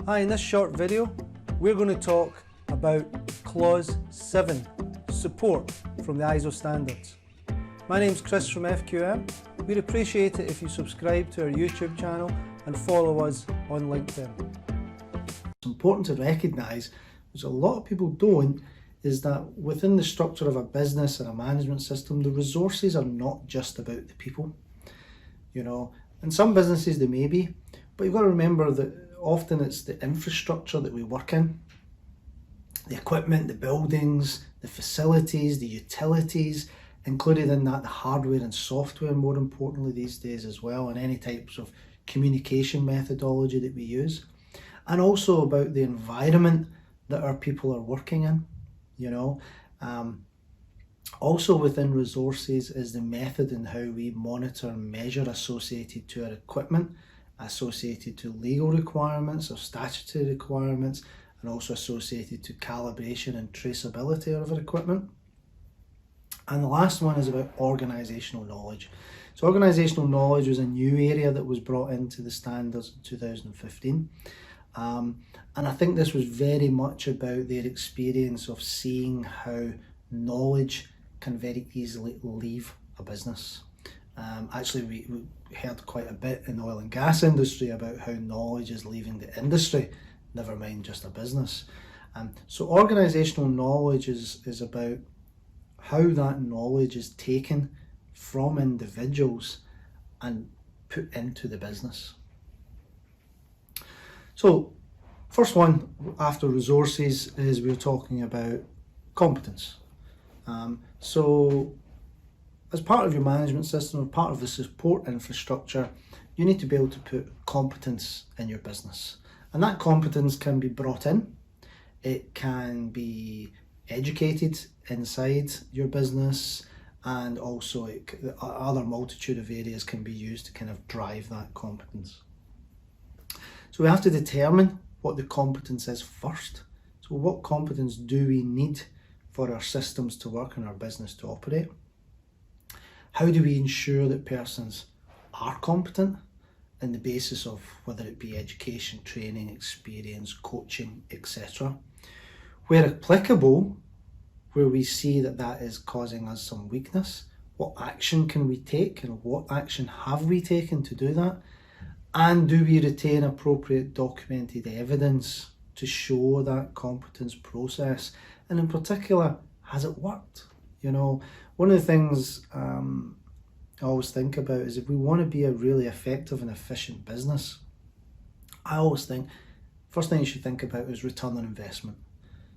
Hi, in this short video, we're going to talk about Clause 7, support from the ISO standards. My name's Chris from FQM. We'd appreciate it if you subscribe to our YouTube channel and follow us on LinkedIn. It's important to recognise, which a lot of people don't, is that within the structure of a business and a management system, the resources are not just about the people. You know, in some businesses they may be, but you've got to remember that often it's the infrastructure that we work in, the equipment, the buildings, the facilities, the utilities, included in that the hardware and software, more importantly these days as well, and any types of communication methodology that we use, and also about the environment that our people are working in. You know, also within resources is the method in how we monitor and measure associated to our equipment, associated to legal requirements or statutory requirements, and also associated to calibration and traceability of our equipment. And the last one is about organisational knowledge. So organisational knowledge was a new area that was brought into the standards in 2015. And I think this was very much about their experience of seeing how knowledge can very easily leave a business. Actually, we heard quite a bit in the oil and gas industry about how knowledge is leaving the industry, never mind just a business. So organisational knowledge is about how that knowledge is taken from individuals and put into the business. So first one after resources is we're talking about competence. So as part of your management system, or part of the support infrastructure, you need to be able to put competence in your business. And that competence can be brought in, it can be educated inside your business, and also other multitude of areas can be used to kind of drive that competence. So we have to determine what the competence is first. So what competence do we need for our systems to work and our business to operate? How do we ensure that persons are competent on the basis of whether it be education, training, experience, coaching, etc. Where applicable, where we see that that is causing us some weakness, what action can we take and what action have we taken to do that? And do we retain appropriate documented evidence to show that competence process? And in particular, has it worked? You know, one of the things I always think about is if we want to be a really effective and efficient business, I always think, first thing you should think about is return on investment.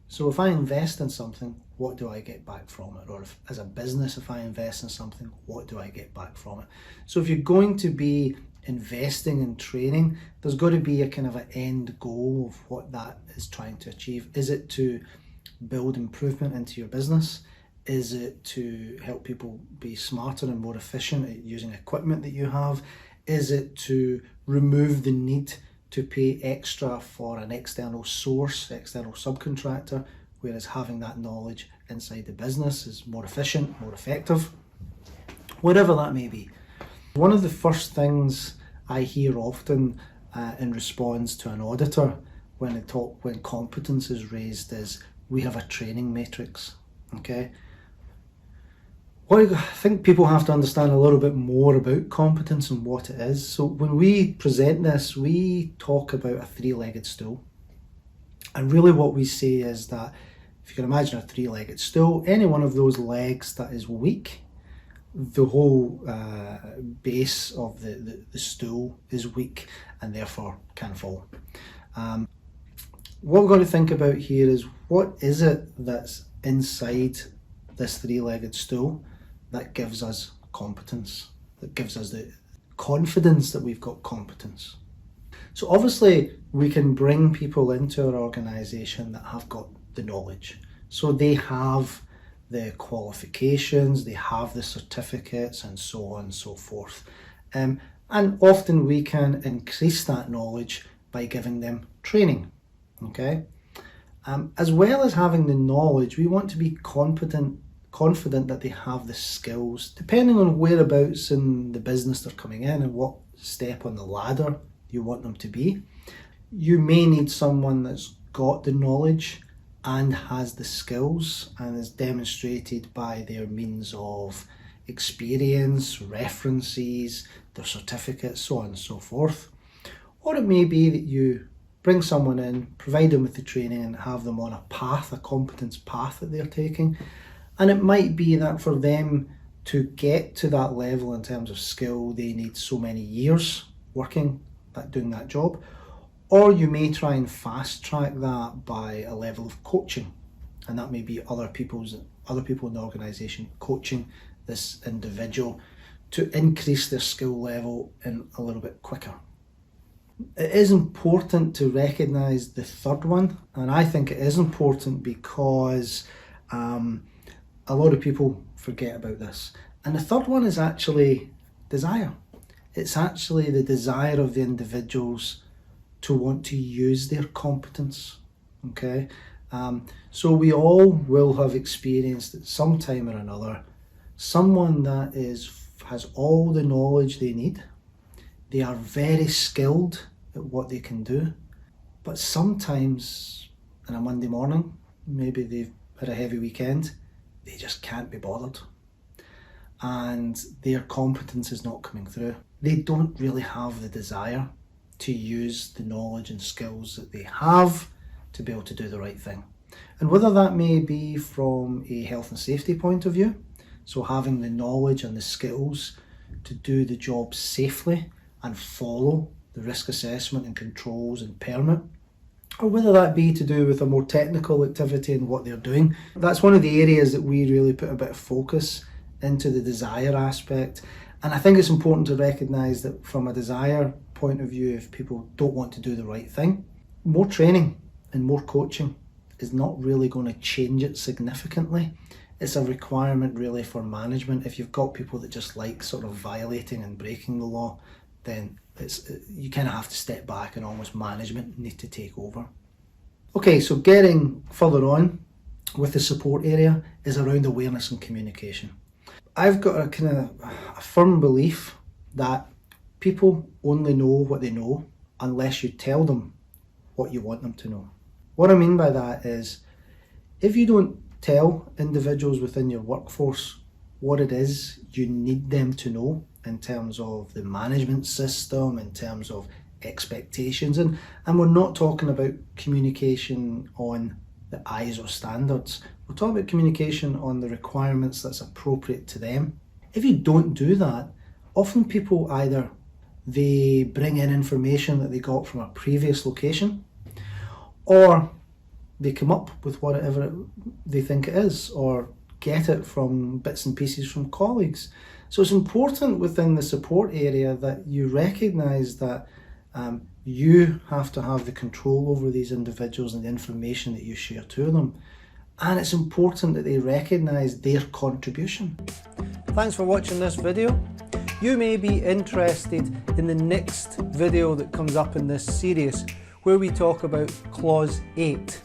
So if I invest in something, what do I get back from it? Or if, as a business, if I invest in something, what do I get back from it? So if you're going to be investing in training, there's got to be a kind of an end goal of what that is trying to achieve. Is it to build improvement into your business? Is it to help people be smarter and more efficient at using equipment that you have? Is it to remove the need to pay extra for an external source, external subcontractor, whereas having that knowledge inside the business is more efficient, more effective? Whatever that may be. One of the first things I hear often in response to an auditor when competence is raised is, we have a training matrix. Okay. Well, I think people have to understand a little bit more about competence and what it is. So when we present this, we talk about a three-legged stool. And really what we say is that if you can imagine a three-legged stool, any one of those legs that is weak, the whole base of the stool is weak and therefore can fall. What we've got to think about here is, what is it that's inside this three-legged stool that gives us competence, that gives us the confidence that we've got competence? So obviously we can bring people into our organisation that have got the knowledge. So they have the qualifications, they have the certificates, and so on and so forth. And often we can increase that knowledge by giving them training. Okay. As well as having the knowledge, we want to be confident that they have the skills, depending on whereabouts in the business they're coming in and what step on the ladder you want them to be. You may need someone that's got the knowledge and has the skills and is demonstrated by their means of experience, references, their certificates, so on and so forth. Or it may be that you bring someone in, provide them with the training and have them on a path, a competence path that they're taking. And it might be that for them to get to that level in terms of skill, they need so many years working at doing that job. Or you may try and fast track that by a level of coaching. And that may be other people in the organisation coaching this individual to increase their skill level in a little bit quicker. It is important to recognise the third one, and I think it is important because a lot of people forget about this. And the third one is actually desire. It's actually the desire of the individuals to want to use their competence. Okay, so we all will have experienced at some time or another someone that has all the knowledge they need. They are very skilled at what they can do, but sometimes on a Monday morning, maybe they've had a heavy weekend, they just can't be bothered, and their competence is not coming through. They don't really have the desire to use the knowledge and skills that they have to be able to do the right thing. And whether that may be from a health and safety point of view, so having the knowledge and the skills to do the job safely and follow the risk assessment and controls and permit, or whether that be to do with a more technical activity in what they're doing. That's one of the areas that we really put a bit of focus into, the desire aspect. And I think it's important to recognise that from a desire point of view, if people don't want to do the right thing, more training and more coaching is not really going to change it significantly. It's a requirement really for management. If you've got people that just like sort of violating and breaking the law, then you kind of have to step back and almost management need to take over. Okay, so getting further on with the support area is around awareness and communication. I've got a kind of a firm belief that people only know what they know unless you tell them what you want them to know. What I mean by that is, if you don't tell individuals within your workforce what it is you need them to know in terms of the management system, in terms of expectations, and we're not talking about communication on the ISO standards, we're talking about communication on the requirements that's appropriate to them. If you don't do that, often people either they bring in information that they got from a previous location, or they come up with whatever they think it is, or get it from bits and pieces from colleagues. So it's important within the support area that you recognise that you have to have the control over these individuals and the information that you share to them. And it's important that they recognise their contribution. Thanks for watching this video. You may be interested in the next video that comes up in this series, where we talk about Clause 8.